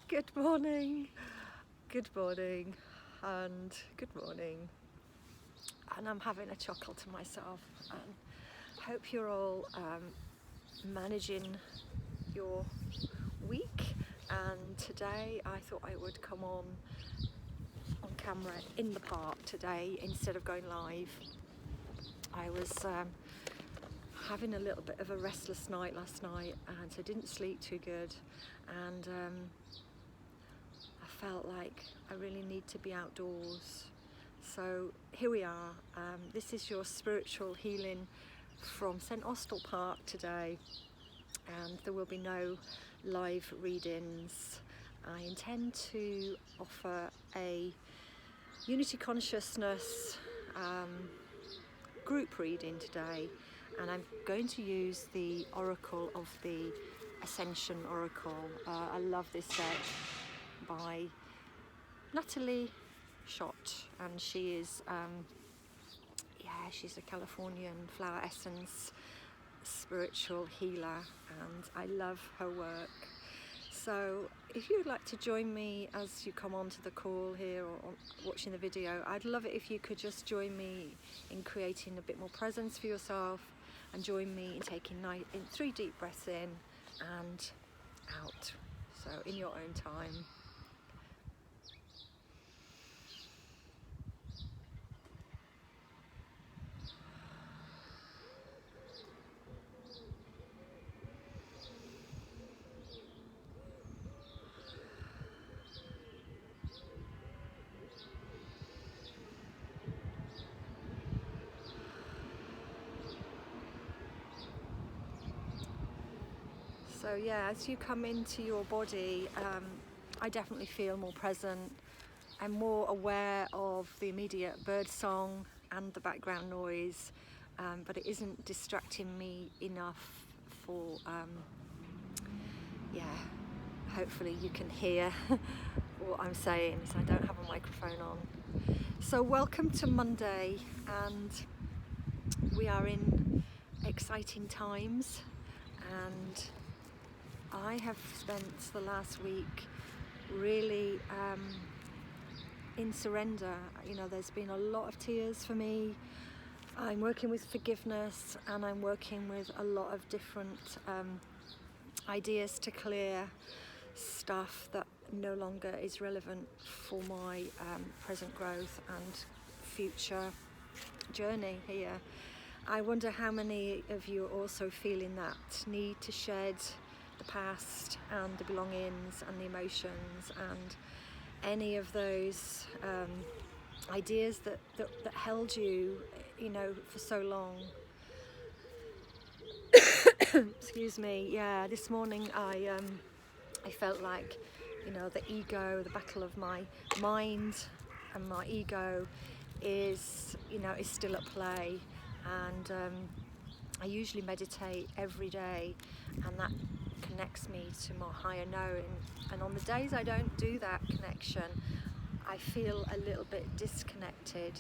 Good morning, good morning, and good morning. And I'm having a chuckle to myself, and hope you're all managing your week. And today I thought I would come on camera in the park today instead of going live. I was having a little bit of a restless night last night, and so I didn't sleep too good, and I felt like I really need to be outdoors. So here we are. This is your spiritual healing from St Austell Park today, and there will be no live readings. I intend to offer a Unity Consciousness group reading today, and I'm going to use the Oracle of the Ascension Oracle. I love this set by Natalia M Schotte, and she is she's a Californian flower essence spiritual healer, and I love her work. So if you would like to join me as you come onto the call here or watching the video, I'd love it if you could just join me in creating a bit more presence for yourself, and join me in taking 3 deep breaths in and out, so in your own time. So yeah, as you come into your body, I definitely feel more present. I'm more aware of the immediate bird song and the background noise, but it isn't distracting me enough for, hopefully you can hear what I'm saying, so I don't have a microphone on. So welcome to Monday, and we are in exciting times, and I have spent the last week really in surrender. You know, there's been a lot of tears for me. I'm working with forgiveness, and I'm working with a lot of different ideas to clear stuff that no longer is relevant for my present growth and future journey here. I wonder how many of you are also feeling that need to shed the past and the belongings and the emotions and any of those ideas that held you, for so long. Excuse me. Yeah, this morning I felt like, the ego, the battle of my mind and my ego is still at play, and I usually meditate every day, and that connects me to my higher knowing. And on the days I don't do that connection, I feel a little bit disconnected,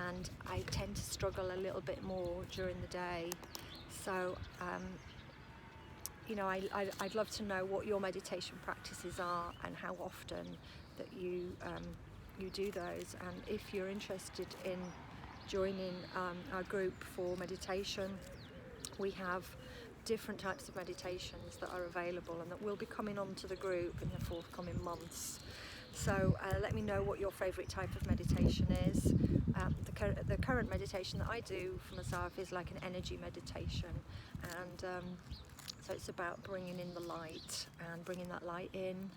and I tend to struggle a little bit more during the day. So I'd love to know what your meditation practices are and how often that you do those. And if you're interested in joining our group for meditation, we have different types of meditations that are available and that will be coming onto the group in the forthcoming months. So let me know what your favourite type of meditation is. The current meditation that I do for myself is like an energy meditation, and so it's about bringing in the light and bringing that light in.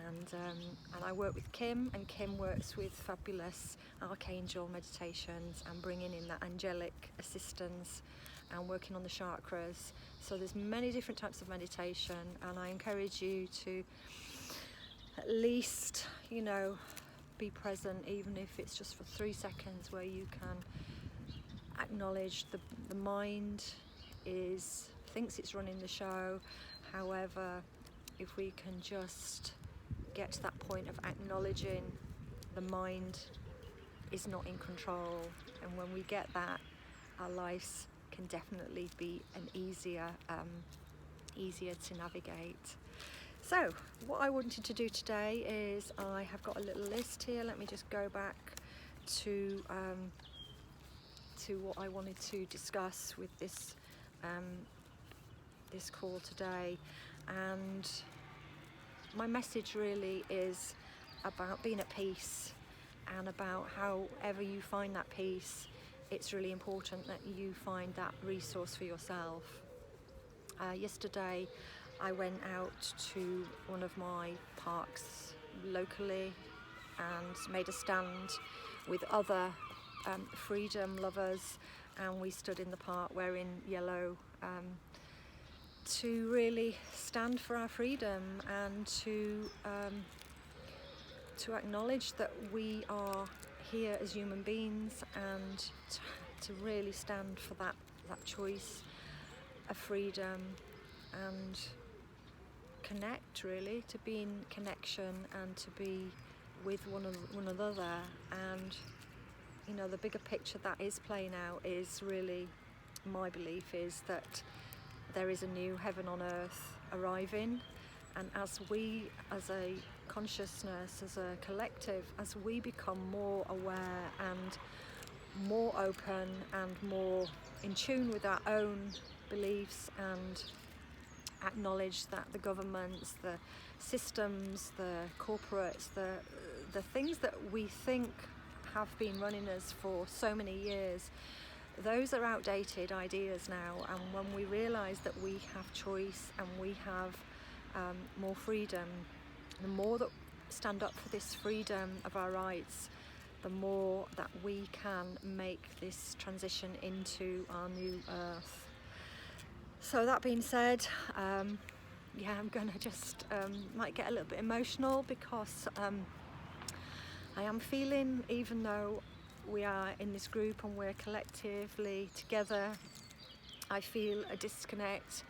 And I work with Kim, and Kim works with fabulous archangel meditations and bringing in that angelic assistance and working on the chakras. So there's many different types of meditation, and I encourage you to at least, be present, even if it's just for 3 seconds, where you can acknowledge the mind thinks it's running the show. However, if we can just get to that point of acknowledging the mind is not in control, and when we get that, our lives can definitely be easier to navigate. So what I wanted to do today is, I have got a little list here. Let me just go back to what I wanted to discuss with this this call today. And my message really is about being at peace, and about however you find that peace, it's really important that you find that resource for yourself. Yesterday I went out to one of my parks locally and made a stand with other freedom lovers, and we stood in the park wearing yellow to really stand for our freedom, and to acknowledge that we are here as human beings, and to really stand for that choice of freedom, and connect, really, to be in connection and to be with one another. And you know, the bigger picture that is playing out is really, my belief is that there is a new heaven on earth arriving, and as we, as a consciousness, as a collective, as we become more aware and more open and more in tune with our own beliefs, and acknowledge that the governments, the systems, the corporates, the things that we think have been running us for so many years, those are outdated ideas now. And when we realise that we have choice and we have more freedom, the more that stand up for this freedom of our rights, the more that we can make this transition into our new earth. So that being said, yeah, I'm gonna just might get a little bit emotional, because I am feeling, even though we are in this group and we're collectively together, I feel a disconnect,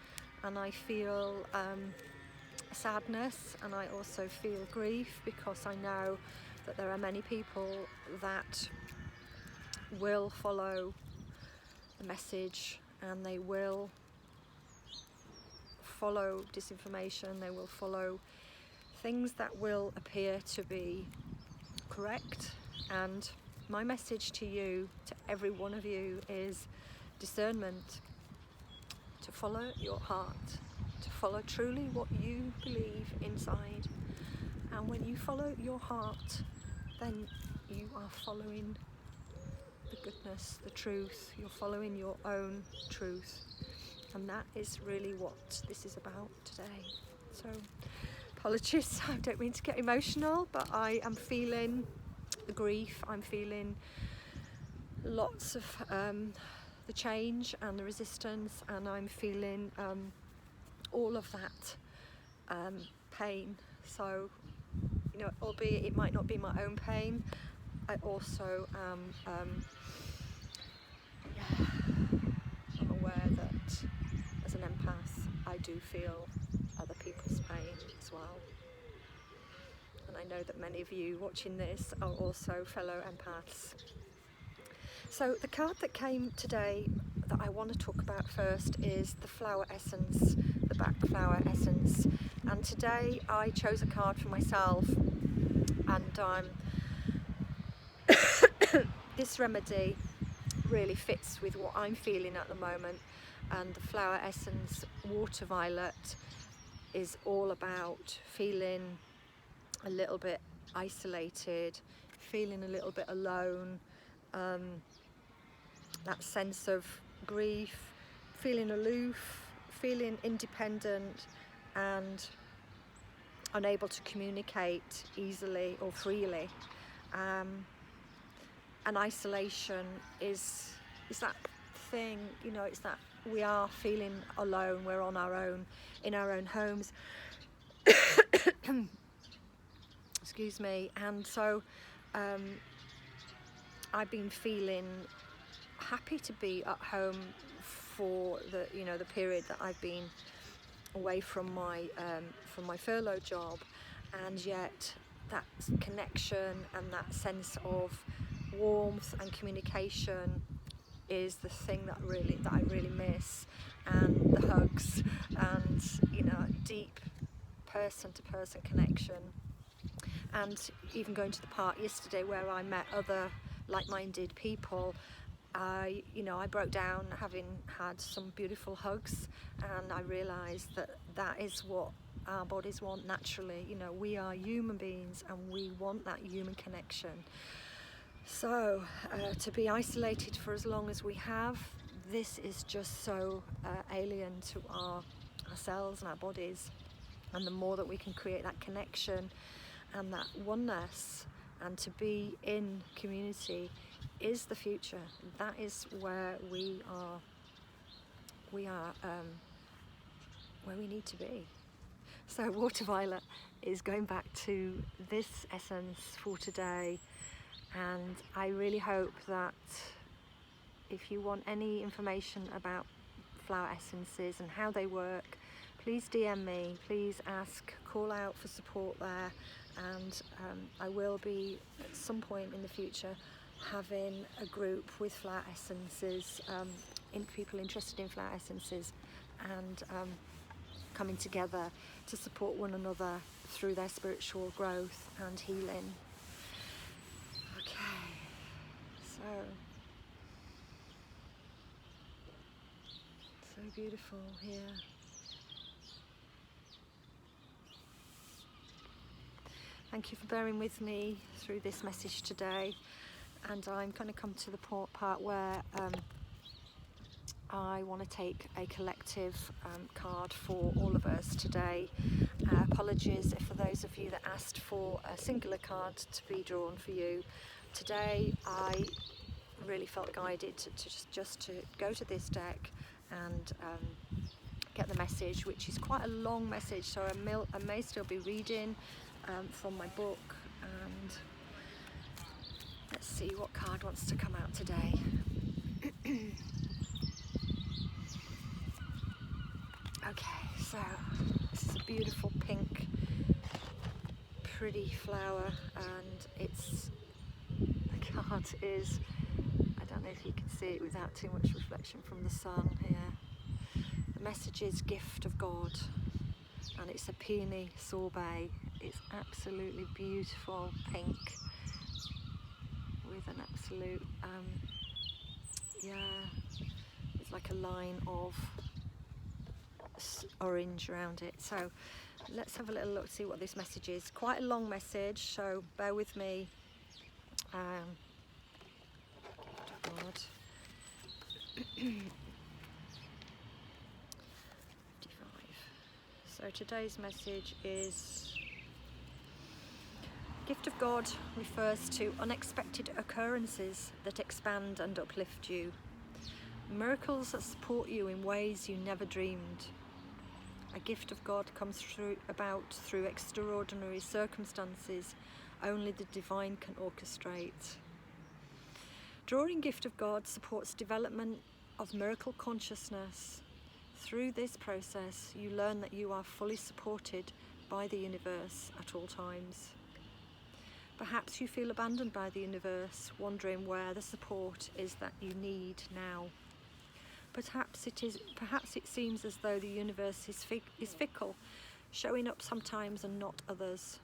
and I feel sadness, and I also feel grief, because I know that there are many people that will follow the message, and they will follow disinformation, they will follow things that will appear to be correct. And my message to you, to every one of you, is discernment, to follow your heart, to follow truly what you believe inside. And when you follow your heart, then you are following the goodness, the truth. You're following your own truth. And that is really what this is about today. So, apologies, I don't mean to get emotional, but I am feeling the grief, I'm feeling lots of the change and the resistance, and I'm feeling all of that pain. So, you know, albeit it might not be my own pain, I also am I'm aware that as an empath I do feel other people's pain as well. And I know that many of you watching this are also fellow empaths. So the card that came today that I want to talk about first is the flower essence, the Bach flower essence. And today I chose a card for myself, and this remedy really fits with what I'm feeling at the moment. And the flower essence water violet is all about feeling a little bit isolated, feeling a little bit alone, that sense of grief, feeling aloof, feeling independent and unable to communicate easily or freely. And isolation is that thing, you know, it's that we are feeling alone, we're on our own, in our own homes. Excuse me. And so I've been feeling happy to be at home for the period that I've been away from my furlough job, and yet that connection and that sense of warmth and communication is the thing that I really miss, and the hugs and deep person-to-person connection. And even going to the park yesterday where I met other like-minded people, I broke down having had some beautiful hugs, and I realised that is what our bodies want naturally. We are human beings and we want that human connection. So to be isolated for as long as we have, this is just so alien to ourselves and our bodies. And the more that we can create that connection and that oneness, and to be in community, is the future. That is where we are where we need to be. So Water Violet is going back to this essence for today, and I really hope that if you want any information about flower essences and how they work, please DM me, please call out for support there, and I will be at some point in the future having a group with flower essences, people interested in flower essences, and coming together to support one another through their spiritual growth and healing. Okay, so beautiful here. Thank you for bearing with me through this message today, and I'm going to come to the part where I want to take a collective card for all of us today. Apologies for those of you that asked for a singular card to be drawn for you. Today I really felt guided to just to go to this deck and get the message, which is quite a long message, so I may still be reading from my book, and let's see what card wants to come out today. Okay, so this is a beautiful pink, pretty flower, and the card is, I don't know if you can see it without too much reflection from the sun here. The message is Gift of God, and it's a Peony Sorbet. It's absolutely beautiful pink with an absolute, it's like a line of orange around it. So let's have a little look, see what this message is. Quite a long message, so bear with me. God. 55. So today's message is: Gift of God refers to unexpected occurrences that expand and uplift you. Miracles that support you in ways you never dreamed. A gift of God comes about through extraordinary circumstances only the divine can orchestrate. Drawing Gift of God supports development of miracle consciousness. Through this process, you learn that you are fully supported by the universe at all times. Perhaps you feel abandoned by the universe, wondering where the support is that you need now. Perhaps it seems as though the universe is fickle, showing up sometimes and not others.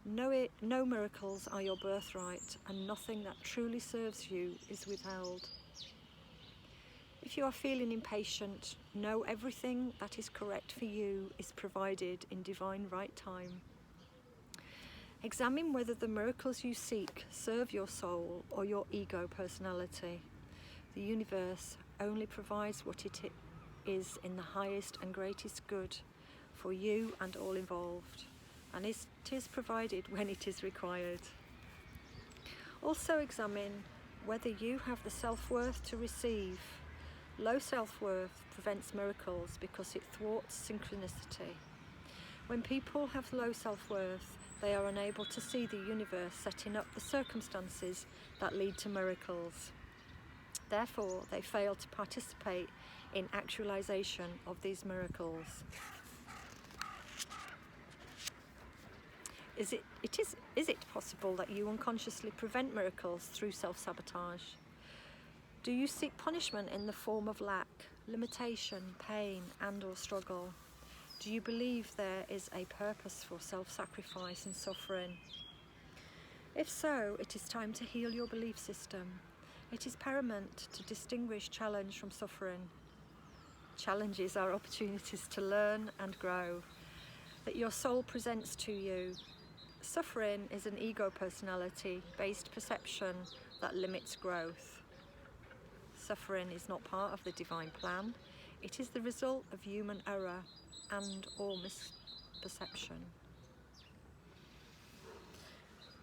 No miracles are your birthright, and nothing that truly serves you is withheld. If you are feeling impatient, know everything that is correct for you is provided in divine right time. Examine whether the miracles you seek serve your soul or your ego personality. The universe only provides what it is in the highest and greatest good for you and all involved, and it is provided when it is required. Also examine whether you have the self-worth to receive. Low self-worth prevents miracles because it thwarts synchronicity. When people have low self-worth, they are unable to see the universe setting up the circumstances that lead to miracles. Therefore, they fail to participate in actualization of these miracles. Is it possible that you unconsciously prevent miracles through self-sabotage? Do you seek punishment in the form of lack, limitation, pain, and/or struggle? Do you believe there is a purpose for self-sacrifice and suffering? If so, it is time to heal your belief system. It is paramount to distinguish challenge from suffering. Challenges are opportunities to learn and grow that your soul presents to you. Suffering is an ego personality-based perception that limits growth. Suffering is not part of the divine plan. It is the result of human error and or misperception.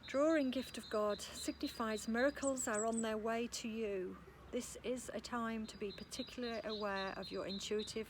Drawing gift of God signifies miracles are on their way to you. This is a time to be particularly aware of your intuitive